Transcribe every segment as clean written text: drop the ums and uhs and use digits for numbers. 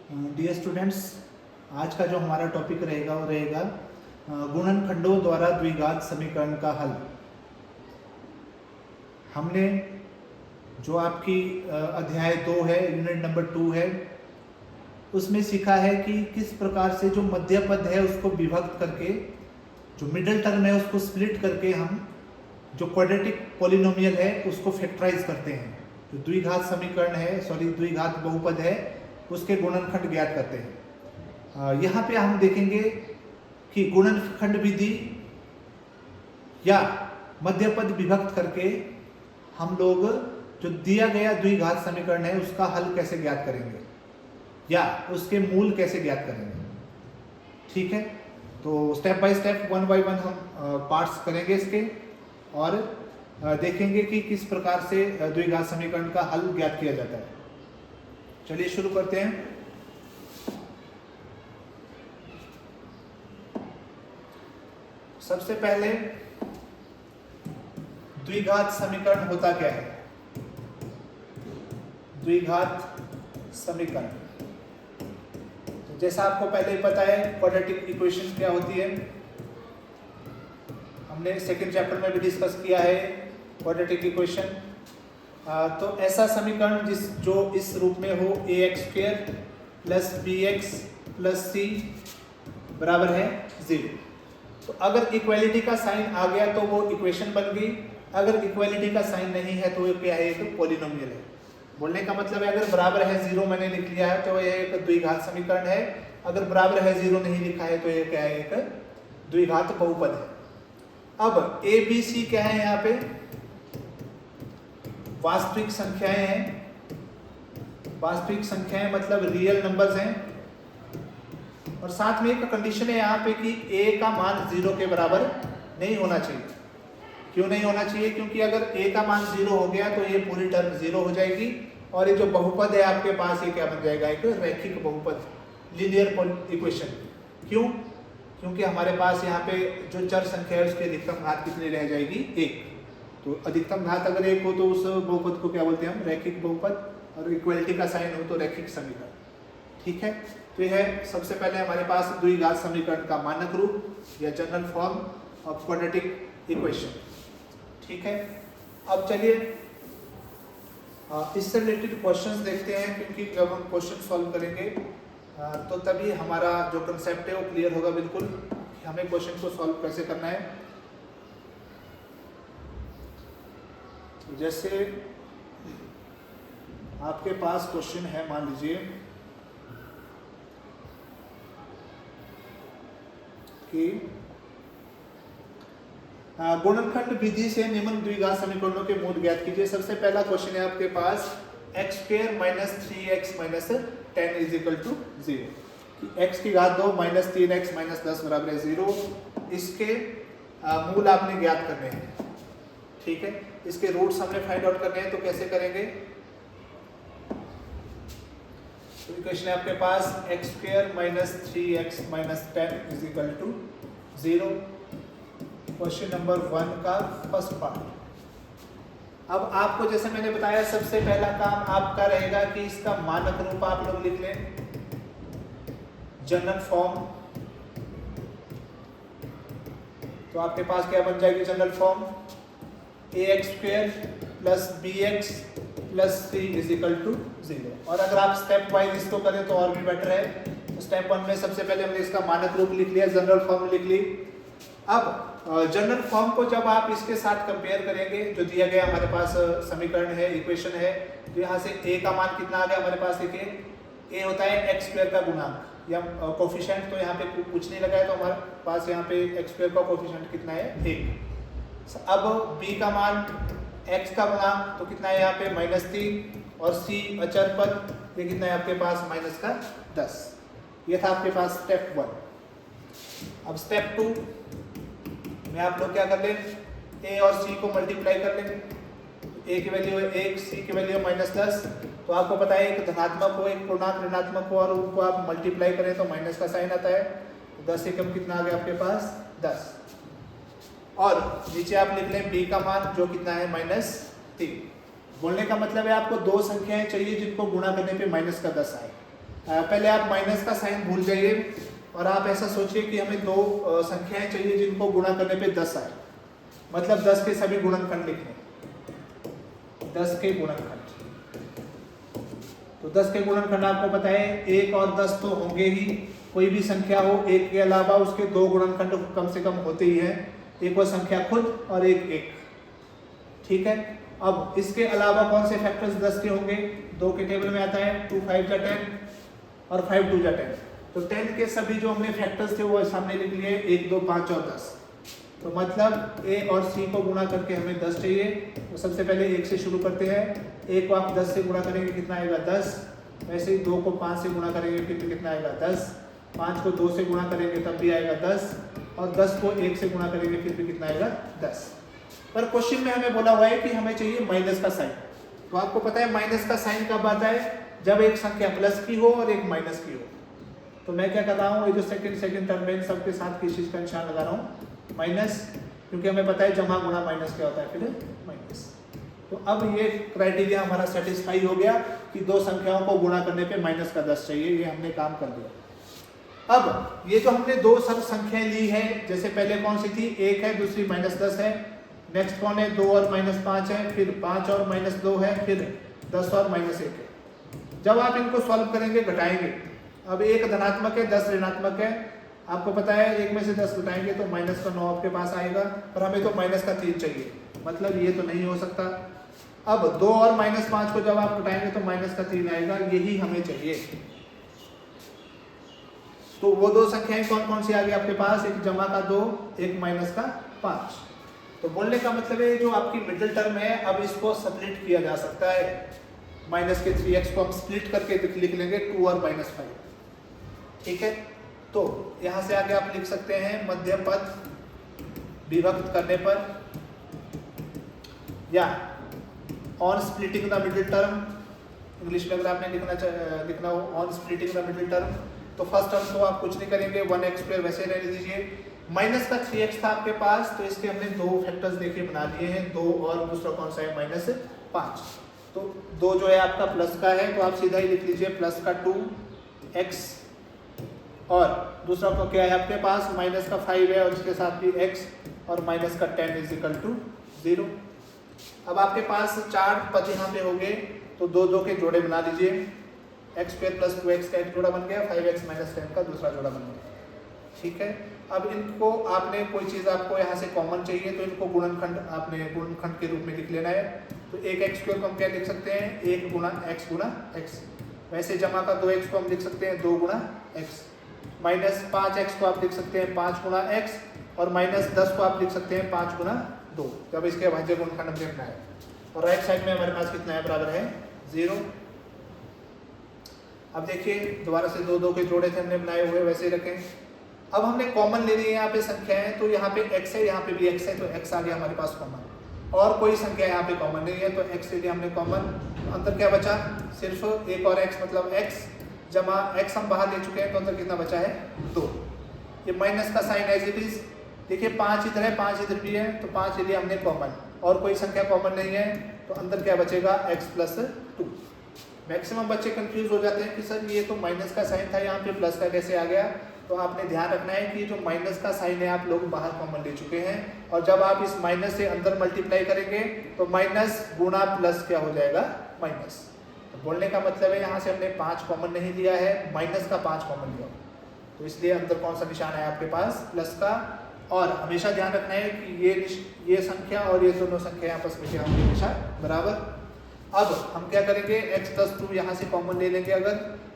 Dear students, आज का जो हमारा टॉपिक रहेगा वो रहेगा गुणनखंडों द्वारा द्विघात समीकरण का हल। हमने जो आपकी अध्याय 2 है, यूनिट नंबर 2 है, उसमें सीखा है कि किस प्रकार से जो मध्य पद है उसको विभक्त करके, जो मिडिल टर्म है उसको स्प्लिट करके हम जो क्वाड्रेटिक पॉलिनोमियल है उसको फैक्टराइज करते हैं। जो द्विघात समीकरण है, द्विघात बहुपद है, उसके गुणनखंड ज्ञात करते हैं। यहाँ पे हम देखेंगे कि गुणनखंड विधि या मध्यपद विभक्त करके हम लोग जो दिया गया द्विघात समीकरण है उसका हल कैसे ज्ञात करेंगे या उसके मूल कैसे ज्ञात करेंगे। ठीक है, तो step by step, one by one हम पार्ट्स करेंगे इसके और देखेंगे कि किस प्रकार से द्विघात समीकरण का हल ज्ञात किया जाता है। चलिए शुरू करते हैं। सबसे पहले द्विघात समीकरण होता क्या है? द्विघात समीकरण, तो जैसा आपको पहले ही पता है क्वाड्रेटिक इक्वेशन क्या होती है, हमने सेकंड चैप्टर में भी डिस्कस किया है क्वाड्रेटिक इक्वेशन। तो ऐसा समीकरण जो इस रूप में हो, ax² plus bx plus c बराबर है 0। तो अगर इक्वालिटी का साइन आ गया तो वो इक्वेशन बन गई, अगर इक्वालिटी का साइन नहीं है तो ये क्या है? एक पॉलिनोमियल है। बोलने का मतलब है अगर बराबर है 0 मैंने लिख लिया है तो ये एक द्विघात समीकरण है, अगर बराबर है 0 नहीं लिखा है तो ये क्या है? एक द्विघात बहुपद है। अब a b c क्या है? यहाँ पे वास्तविक संख्याएं हैं। वास्तविक संख्याएं मतलब रियल नंबर्स हैं, और साथ में एक कंडीशन है यहाँ पे कि a का मान 0 के बराबर नहीं होना चाहिए। क्यों नहीं होना चाहिए? क्योंकि अगर a का मान 0 हो गया तो ये पूरी टर्म 0 हो जाएगी और ये जो बहुपद है आपके पास ये क्या बन जाएगा? एक रैखिक बहुपद, लीनियर इक्वेशन। क्यों? क्योंकि हमारे पास यहाँ पे जो चर संख्या है उसकी अधिकतम घात कितनी रह जाएगी? 1। तो अधिकतम घात अगर 1 हो तो उस बहुपद को क्या बोलते हैं हम? रैखिक बहुपद, और इक्वलिटी का साइन हो तो रैखिक समीकरण। ठीक है, तो यह है सबसे पहले हमारे पास द्विघात समीकरण का मानक रूप या general form of quadratic equation. ठीक है, अब चलिए इससे रिलेटेड क्वेश्चंस देखते हैं, क्योंकि जब हम क्वेश्चन सॉल्व करेंगे तो तभी हमारा जो कंसेप्ट है वो क्लियर होगा बिल्कुल कि हमें क्वेश्चन को सॉल्व कैसे करना है। जैसे आपके पास क्वेश्चन है, मान लीजिए कि गुणनखंड विधि से निम्न द्विघात समीकरणों के मूल ज्ञात कीजिए। सबसे पहला क्वेश्चन है आपके पास x² minus 3x minus 10 is equal to 0, कि x की घात 2 माइनस 3x माइनस 10 बराबर है 0। इसके मूल आपने ज्ञात करने हैं। ठीक है, इसके रूट्स हमने फाइंड आउट करने हैं, तो कैसे करेंगे? तो इक्वेशन है आपके पास x² minus 3x minus 10 is equal to 0। Question number 1 का फर्स्ट पार्ट। अब आपको जैसे मैंने बताया सबसे पहला काम आपका रहेगा कि इसका मानक रूप आप लोग लिख लें, जनरल फॉर्म। तो आपके पास क्या बन जाएगी general form? ax² plus bx plus c is equal to 0। और अगर आप स्टेप वाइज इसको करें तो और भी बेटर है। तो स्टेप 1 में सबसे पहले हमने इसका मानक रूप लिख लिया, जनरल फॉर्म लिख ली। अब जनरल फॉर्म को जब आप इसके साथ कंपेयर करेंगे, जो दिया गया हमारे पास समीकरण है, इक्वेशन है, तो यहाँ से a का मान कितना आ गया हमारे पास? देखिए a होता है x² का गुणांक या कोफिशिएंट, तो यहाँ पे कुछ नहीं लगा है, तो हमारे पास यहाँ पे x² का कोफिशिएंट कितना है? 1। अब b का मान x का गुणांक तो कितना है यहाँ पे? -3, और c अचर पद ये कितना है आपके पास? माइनस का 10। ये था आपके पास स्टेप 1। अब स्टेप 2 में आप लोग क्या कर लें? a और c को मल्टीप्लाई कर लें। a की वैल्यू है 1, c की वैल्यू -10। तो आपको पता है एक धनात्मक हो, एक पूर्णांक ऋणात्मक हो, और उनको आप मल्टीप्लाई करें तो माइनस का साइन आता है। तो 10 से कम कितना आ गया आपके पास? 10। और नीचे आप लिख लें b का मान जो कितना है? -3। बोलने का मतलब है आपको दो संख्याएं चाहिए जिनको गुणा करने पे माइनस का 10 आए। पहले आप माइनस का साइन भूल जाइए और आप ऐसा सोचिए कि हमें दो संख्याएं चाहिए जिनको गुणा करने पे 10 आए, मतलब 10 के सभी गुणनखंड लिखने, 10 के गुणनखंड। तो 10 के गुणनखंड आपको पता है 1 और 10 तो होंगे ही, कोई भी संख्या हो 1 के अलावा उसके दो गुणनखंड कम से कम होते ही हैं, एक वो संख्या खुद और एक एक, ठीक है। अब इसके अलावा कौन से फैक्टर्स 10 के होंगे, 2 के टेबल में आता है 2 5 जा 10 और 5 2 जा 10। तो 10 के सभी जो हमने फैक्टर्स थे वो सामने लिख लिए, 1 2 5 और 10। तो मतलब a और c को गुणा करके हमें 10 चाहिए। तो सबसे पहले 1 से शुरू करते हैं, 1 को आप 10 से गुणा करेंगे कितना आएगा 10, वैसे ही 2 को 5 से गुणा करेंगे फिर भी कितना आएगा 10, 5 को 2 से गुणा करेंगे तब भी आएगा 10 और 10 को 1 से गुणा करेंगे फिर भी कितना आएगा 10। पर क्वेश्चन में हमें बोला हुआ है कि हमें चाहिए माइनस का साइन। तो आपको पता है माइनस का साइन कब आता है, जब एक संख्या प्लस की हो और एक माइनस की हो। तो मैं क्या कर रहा हूँ, ये जो सेकंड टर्म में सबके साथ किस चीज का निशान लगा रहा हूँ, माइनस, क्योंकि हमें पता है जमा गुणा माइनस क्या होता है, फिर माइनस। तो अब ये क्राइटेरिया हमारा सेटिस्फाई हो गया कि दो संख्याओं को गुणा करने पे माइनस का 10 चाहिए, ये हमने काम कर दिया। अब ये जो हमने दो सब संख्याएं ली है, जैसे पहले कौन सी थी, 1 है, दूसरी -10 है, नेक्स्ट कौन है 2 और -5 है, फिर 5 और -2 है, फिर 10 और -1 है। जब आप इनको सॉल्व करेंगे घटाएंगे, अब 1 धनात्मक है 10 ऋणात्मक है, आपको पता है 1 में से 10 घटाएंगे तो माइनस का 9 आपके पास आएगा, पर हमें तो माइनस का 3 चाहिए, मतलब ये तो नहीं हो सकता। अब 2 और -5 को जब आप घटाएंगे तो माइनस का 3 आएगा, यही हमें चाहिए। तो वो दो संख्याएं कौन कौन सी आ गई आपके पास, एक जमा का 2, एक माइनस का 5। तो बोलने का मतलब है जो आपकी मिडिल टर्म है, अब इसको स्प्लिट किया जा सकता है, माइनस के 3x को हम स्प्लिट करके लिख लेंगे 2 और -5, ठीक है। तो यहां से आगे आप लिख सकते हैं मध्य पद विभक्त करने पर, या on splitting the middle term, English में अगर आपने लिखना हो on splitting the middle term, तो फर्स्ट टर्म को आप कुछ नहीं करेंगे, 1x² वैसे रहने दीजिए। माइनस का 3x था आपके पास, तो इसके हमने दो फैक्टर्स देखिए बना दिए हैं, 2 और दूसरा कौन सा है -5। तो 2 जो है आपका प्लस का है, तो आप सीधा ही लिख लीजिए प्लस का 2x, और दूसरा को क्या है आपके पास माइनस का 5 है और इसके साथ भी x, और माइनस का 10 = 0। अब आपके पास 4 पद यहाँ पे होंगे, तो 2 2 के जोड़े बना लीजिए, x² + 2x का एक जोड़ा बन गया, 5x - 10 का दूसरा जोड़ा बन गया, ठीक है। अब इनको आपने कोई चीज़ आपको यहाँ से कॉमन चाहिए, तो इनको गुणनखंड आपने गुणनखंड के रूप में लिख लेना है। तो एक x² को हम क्या लिख सकते हैं, 1 × x, वैसे जमा का 2x को हम लिख सकते हैं 2 × x, -5x को आप लिख सकते हैं 5 × x, और -10 को आप लिख सकते हैं 5 × 2, जब इसके भाज्य गुणनखंड हमने बनाया। और राइट साइड में हमारे पास कितना है, बराबर है 0। अब देखिए दोबारा से 2 2 के जोड़े थे हमने बनाए हुए, वैसे ही रखें। अब हमने कॉमन ले ली है यहाँ पे संख्याएं, तो यहाँ पे x है, यहाँ पे भी x है, तो x आ गया हमारे पास कॉमन, और कोई संख्या यहाँ पे कॉमन नहीं है, तो x ले लिया हमने कॉमन। अंतर क्या बचा, सिर्फ 1 और x, मतलब x जमा x हम बाहर ले चुके हैं, तो अंतर कितना बचा है 2। ये माइनस का साइन एज इट इज, देखिए 5 इधर है 5 इधर भी है, तो 5 ले लिया हमने कॉमन, और कोई संख्या कॉमन नहीं है, तो अंदर क्या बचेगा x + 2। मैक्सिमम बच्चे कंफ्यूज हो जाते हैं कि सर ये तो माइनस का साइन था, यहाँ पे प्लस का कैसे आ गया। तो आपने ध्यान रखना है कि जो माइनस का साइन है आप लोग बाहर कॉमन ले चुके हैं, और जब आप इस माइनस से अंदर मल्टीप्लाई करेंगे तो माइनस गुणा प्लस क्या हो जाएगा, माइनस। तो बोलने का मतलब है यहाँ से हमने 5 कॉमन नहीं लिया है, माइनस का 5 कॉमन लिया, तो इसलिए अंदर कौन सा निशान है आपके पास, प्लस का। और हमेशा ध्यान रखना है कि ये संख्या और ये दोनों संख्या आपस में क्या होंगी, हमेशा बराबर। अब हम क्या करेंगे, x + 2 यहाँ से कॉमन ले लेंगे अगर,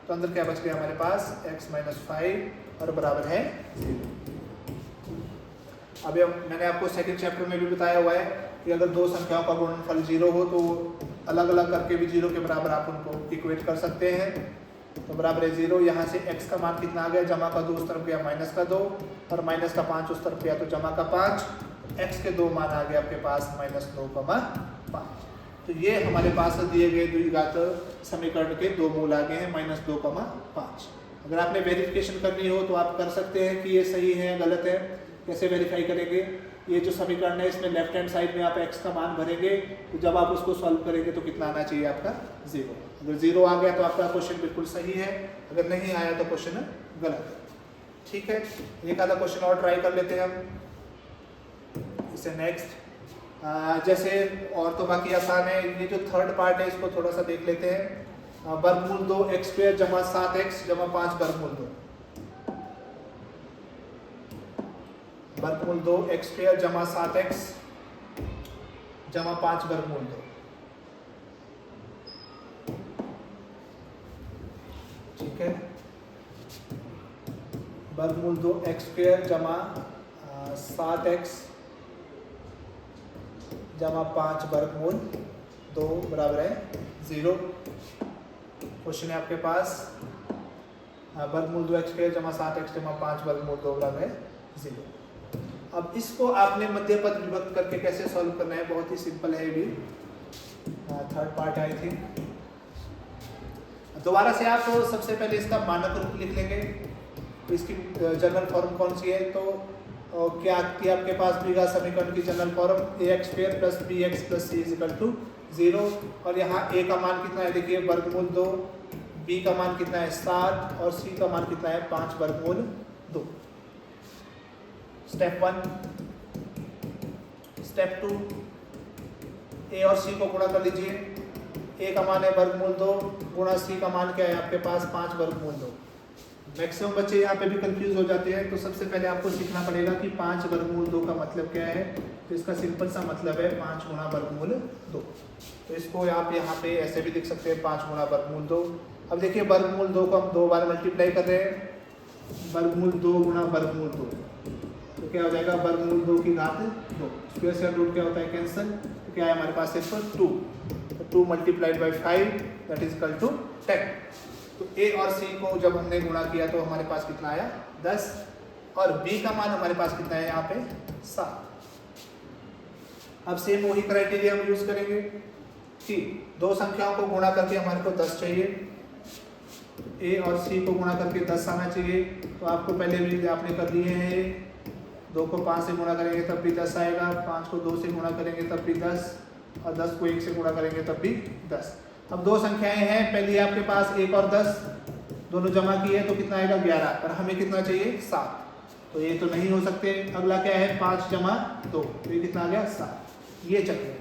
तो अंदर क्या बच गया हमारे पास, x - 5 और बराबर है 0। अब मैंने आपको सेकंड चैप्टर में भी बताया हुआ है कि अगर दो संख्याओं का गुणनफल 0 हो तो अलग अलग करके भी 0 के बराबर आप उनको इक्वेट कर सकते हैं। तो बराबर है 0, यहाँ से x का मान कितना आ गया, जमा का 2 उस तरफ गया माइनस का 2, और माइनस का 5 उस तरफ गया तो जमा का 5, x के 2 मान आ गए आपके पास -2,5। तो ये हमारे पास दिए गए द्विघात समीकरण के दो मूल आ गए हैं, -2,5। अगर आपने वेरिफिकेशन करनी हो तो आप कर सकते हैं कि ये सही है गलत है। कैसे वेरीफाई करेंगे, ये जो समीकरण है इसमें लेफ्ट हैंड साइड में आप x का मान भरेंगे, तो जब आप उसको सॉल्व करेंगे तो कितना आना चाहिए आपका 0। अगर 0 आ गया तो आपका क्वेश्चन बिल्कुल सही है, अगर नहीं आया तो क्वेश्चन गलत है। ठीक है, एक आधा क्वेश्चन और ट्राई कर लेते हैं हम इसे नेक्स्ट। जैसे और तो बाकी आसान है, ये जो थर्ड पार्ट है इसको थोड़ा सा देख लेते हैं। वर्गमूल 2 एक्स स्क्वायर जमा 7x जमा 5 वर्गमूल 2। वर्गमूल 2 एक्स स्क्वायर जमा 7x जमा 5 वर्गमूल 2। ठीक है, वर्गमूल 2 एक्स स्क्वायर जमा 7x जमा 5 वर्गमूल 2 बराबर है 0। क्वेश्चन है आपके पास वर्गमूल 2 एक्स स्क्वायर जमा 7x जमा 5 वर्गमूल 2 बराबर है 0। अब इसको आपने मध्य पद विभक्त करके कैसे सॉल्व करना है, बहुत ही सिंपल है। भी थर्ड पार्ट आई थिंक। दोबारा से आप सबसे पहले इसका मानक रूप लिख लेंगे। तो इसकी जनरल फॉर्म कौन सी है, तो क्या कि आपके पास द्विघात समीकरण की general form ax square plus bx plus c is equal to 0। और यहाँ a का मान कितना है, देखिए वर्गमूल 2, b का मान कितना है 7 और c का मान कितना है 5 वर्गमूल 2। स्टेप 1। स्टेप 2, a और c को गुणा कर लीजिए। a का मान है वर्गमूल 2 गुणा c का मान क्या है आपके पास 5 वर्गमूल 2। मैक्सिमम बच्चे यहाँ पे भी कंफ्यूज हो जाते हैं, तो सबसे पहले आपको सीखना पड़ेगा कि 5 वर्गमूल 2 का मतलब क्या है। तो इसका सिंपल सा मतलब है 5 गुणा वर्गमूल 2। तो इसको आप यहाँ पे ऐसे भी लिख सकते हैं 5 गुणा वर्गमूल 2। अब देखिए वर्गमूल 2 को हम 2 बार मल्टीप्लाई कर रहे हैं, वर्गमूल 2 गुणा वर्गमूल 2, तो क्या हो जाएगा वर्गमूल 2 की घात 2। स्क्वायर से रूट क्या होता है कैंसिल, तो क्या है हमारे पास सिर्फ 2। तो 2 multiplied by 5 that is equal to 10। तो a और c को जब हमने गुणा किया तो हमारे पास कितना आया 10 और b का मान हमारे पास कितना है यहाँ पे 7। अब सेम वही क्राइटेरिया हम यूज करेंगे कि दो संख्याओं को गुणा करके हमारे को 10 चाहिए, a और c को गुणा करके 10 आना चाहिए। तो आपको पहले भी आपने कर लिए हैं, 2 को 5 से गुणा करेंगे तब भी 10 आएगा, 5 को 2 से गुणा करेंगे तब भी 10 और 10 को 1 से गुणा करेंगे तब भी 10। अब दो संख्याएं हैं, पहली आपके पास 1 और 10 दोनों जमा किए तो कितना आएगा 11, पर हमें कितना चाहिए 7। तो ये तो नहीं हो सकते। अगला क्या है 5 जमा 2, तो ये कितना आ गया 7। ये चक्र है।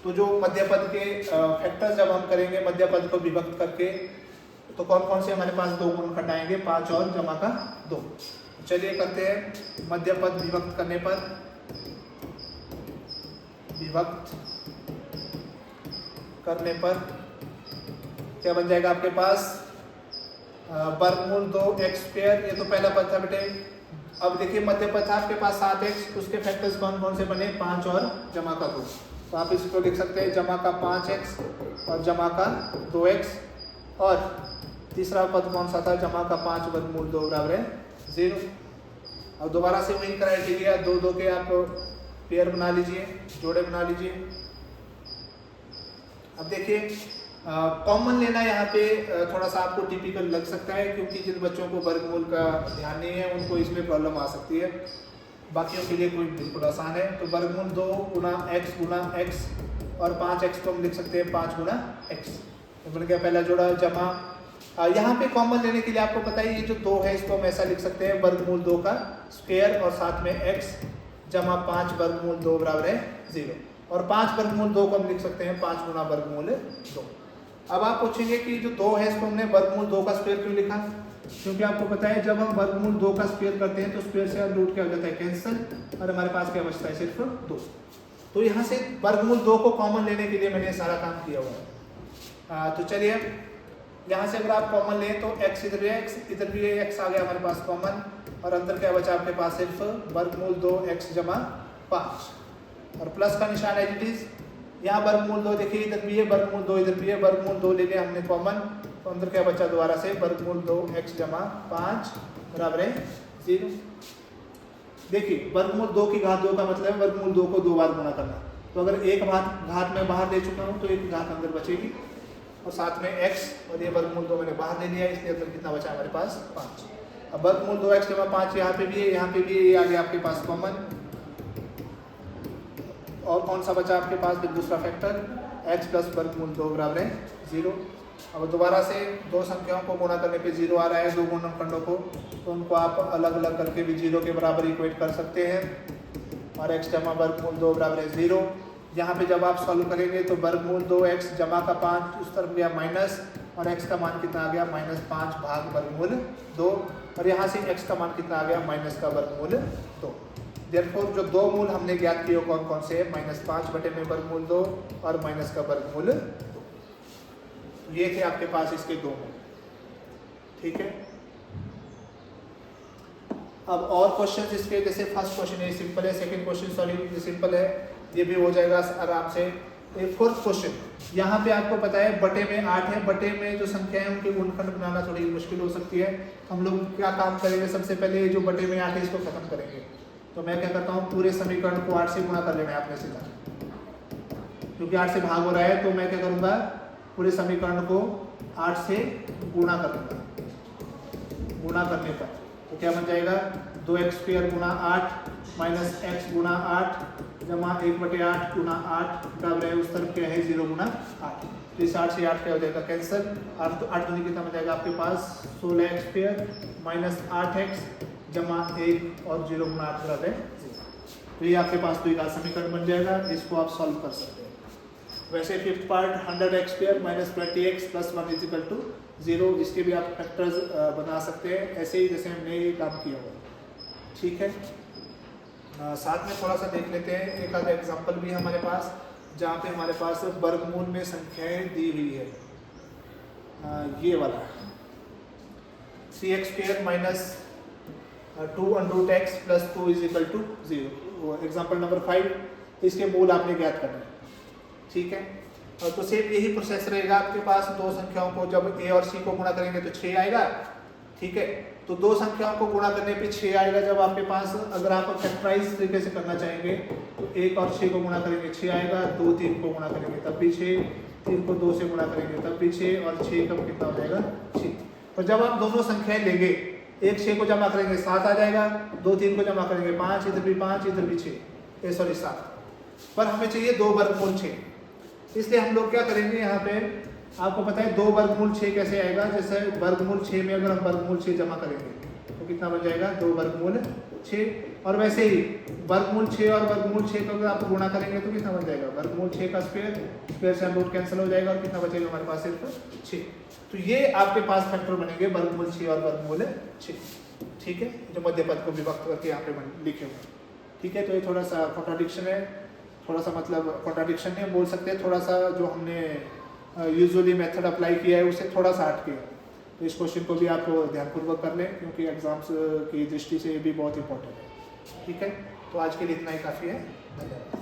तो जो मध्य पद के फैक्टर्स जब हम करेंगे मध्य पद को विभक्त करके, तो कौन कौन से हमारे पास 2 गुण घटाएंगे 5 और जमा का 2। चलिए करते हैं। मध्य पद विभक्त करने पर क्या बन जाएगा आपके पास वर्गमूल 2 एक्स स्क्वायर, ये तो पहला पद था बेटे। अब देखिए मध्य पद था आपके पास 7x, उसके फैक्टर्स कौन कौन से बने 5 और जमा का 2। तो आप इसको लिख सकते हैं जमा का 5x और जमा का 2x। और तीसरा पद कौन सा था जमा का 5 वर्गमूल 2 बराबर है 0। अब दोबारा से वही क्राइटेरिया 2 के आप पेयर बना लीजिए, जोड़े बना लीजिए। अब देखिए कॉमन लेना यहाँ पे थोड़ा सा आपको टिपिकल लग सकता है, क्योंकि जिन बच्चों को वर्गमूल का ध्यान नहीं है उनको इसमें प्रॉब्लम आ सकती है। बाकियों के लिए कोई बिल्कुल आसान है। तो वर्गमूल 2 गुना x और 5x को हम लिख सकते हैं 5 गुना x। तो बन गया पहला जोड़ा जमा। यहाँ पे कॉमन लेने के लिए आपको पता है ये जो 2 है इसको हम ऐसा लिख सकते हैं वर्गमूल 2 का स्क्वायर और साथ में x जमा 5 वर्गमूल 2 बराबर है 0। और 5 वर्गमूल 2 को हम लिख सकते हैं 5 गुना वर्गमूल 2। अब आप पूछेंगे कि जो 2 है इसको हमने वर्गमूल 2 का स्क्वायर क्यों लिखा, क्योंकि आपको पता है जब हम वर्गमूल 2 का स्क्वायर करते हैं तो स्क्वायर से रूट क्या हो जाता है कैंसिल और हमारे पास क्या बचता है सिर्फ 2। तो यहाँ से वर्गमूल 2 को कॉमन लेने के लिए मैंने सारा काम किया हुआ है। तो चलिए यहाँ से अगर आप कॉमन लें तो x इधर भी x आ गया हमारे पास कॉमन, और अंदर क्या बचा आपके पास सिर्फ वर्गमूल 2x जमा 5 और प्लस का निशान है इट इज। यहाँ वर्गमूल 2 देखिए इधर भी है वर्गमूल 2 इधर भी है, वर्गमूल 2 ले लिया हमने कॉमन, तो अंदर क्या बचा दोबारा से वर्गमूल 2x जमा 5 बराबर है 0। देखिए वर्गमूल 2 की घात 2 का मतलब है वर्गमूल 2 को 2 बार गुणा करना। तो अगर एक घात मैं बाहर ले चुका हूँ तो एक घात अंदर बचेगी और साथ में x, और ये वर्गमूल 2 मैंने बाहर ले लिया इसलिए अंदर कितना बचा हमारे पास 5। अब वर्गमूल 2x जमा 5 यहाँ पे भी है, यहाँ पे भी ये आ गया आपके पास कॉमन। और कौन सा बचा आपके पास फिर दूसरा फैक्टर x प्लस वर्गमूल 2 बराबर है 0। अब दोबारा से दो संख्याओं को गुणा करने पे 0 आ रहा है, दो गुणनखंडों को, तो उनको आप अलग अलग करके भी 0 के बराबर इक्वेट कर सकते हैं। और x जमा वर्गमूल 2 बराबर है 0। यहाँ पे जब आप सॉल्व करेंगे तो वर्गमूल 2x जमा का 5 उस तरफ गया माइनस, और x का मान कितना आ गया -5 भाग वर्गमूल 2, और यहाँ से x का मान कितना आ गया माइनस का वर्गमूल 2। देयरफॉर जो दो मूल हमने ज्ञात किए कौन कौन से है, -5 बटे में वर्गमूल 2 और माइनस का वर्गमूल 2। ये थे आपके पास इसके दो मूल, ठीक है। अब और क्वेश्चन इसके, जैसे फर्स्ट क्वेश्चन है सिंपल है, सेकंड क्वेश्चन सॉरी सिंपल है, ये भी हो जाएगा आराम से। फोर्थ क्वेश्चन, यहाँ पे आपको पता है बटे में 8 है, बटे में जो संख्या है उनके गुणनखंड बनाना थोड़ी मुश्किल हो सकती है। हम लोग क्या काम करेंगे, सबसे पहले जो बटे में 8 है इसको खत्म करेंगे। तो मैं क्या करता हूँ, पूरे समीकरण को 8 से गुणा कर लेना है आपने सीधा, क्योंकि 8 से भाग हो रहा है, तो मैं क्या करूँगा पूरे समीकरण को 8 से गुणा कर लूँगा। गुणा करने पर तो क्या बन जाएगा, 2x² गुणा 8 माइनस x गुणा 8 जमा 1/8 गुणा 8 बराबर है उस तरफ क्या है 0 गुणा 8। तो इस 8 से 8 क्या हो जाएगा कैंसिल, 8 दूनी कितना बन जाएगा आपके पास 16x² माइनस 8x जमा 1 और 0 गुणा 8 बराबर है 0। तो ये आपके पास तो एक समीकरण बन जाएगा, इसको आप सॉल्व कर सकते हैं। वैसे fifth part 100x² minus 20x plus 1 is equal to 0, इसके भी आप फैक्टर्स बना सकते हैं, ऐसे ही जैसे हमने ये काम किया हुआ, ठीक है। साथ में थोड़ा सा देख लेते हैं एक आधा एग्जांपल भी हमारे पास, जहाँ पे हमारे पास वर्गमूल में संख्याएं दी हुई है। ये वाला cx² minus 2√x plus 2 is equal to 0, example number 5, इसके मूल आपने ज्ञात करना है, ठीक है। तो सेम यही प्रोसेस रहेगा आपके पास, दो संख्याओं को जब a और c को गुणा करेंगे तो 6 आएगा, ठीक है। तो दो संख्याओं को गुणा करने पे 6 आएगा जब आपके पास, अगर आप फैक्टराइज तरीके से करना चाहेंगे तो 1 और 6 को गुणा करेंगे 6 आएगा, 2 3 को गुणा करेंगे तब भी 6, 3 को 2 से गुणा करेंगे तब भी 6, और 6 कब कितना हो जाएगा 6। तो जब आप दोनों संख्याएं लेंगे, 1 6 को जमा करेंगे 7 आ जाएगा, 2 3 को जमा करेंगे 5, इधर भी 5 इधर भी 6, सॉरी 7, पर हमें चाहिए 2 वर्गमूल 6, इसलिए हम लोग क्या करेंगे यहाँ पे, आपको पता है 2 वर्गमूल 6 कैसे आएगा, जैसे वर्गमूल 6 में अगर हम वर्गमूल 6 जमा करेंगे तो कितना बन जाएगा 2 वर्गमूल 6, और वैसे ही वर्गमूल 6 और वर्गमूल 6 को अगर आप गुणा करेंगे तो कितना बन जाएगा वर्गमूल 6 का स्क्वायर से हम रूट कैंसिल हो जाएगा, और कितना बचेगा हमारे पास सिर्फ 6। तो ये आपके पास फैक्टर बनेंगे वर्गमूल 6 और वर्गमूल 6, ठीक है, जो मध्य पद को विभक्त करके यहाँ पे लिखे हुए, ठीक है। तो ये थोड़ा सा कॉन्ट्राडिक्शन है, थोड़ा सा मतलब कॉन्ट्राडिक्शन नहीं बोल सकते, थोड़ा सा जो हमने यूजुअली मेथड अप्लाई किया है उससे थोड़ा सा हटके, तो इस क्वेश्चन को भी आप ध्यानपूर्वक कर लें, क्योंकि एग्जाम्स की दृष्टि से ये भी बहुत इंपॉर्टेंट है, ठीक है। तो आज के लिए इतना ही काफ़ी है, धन्यवाद।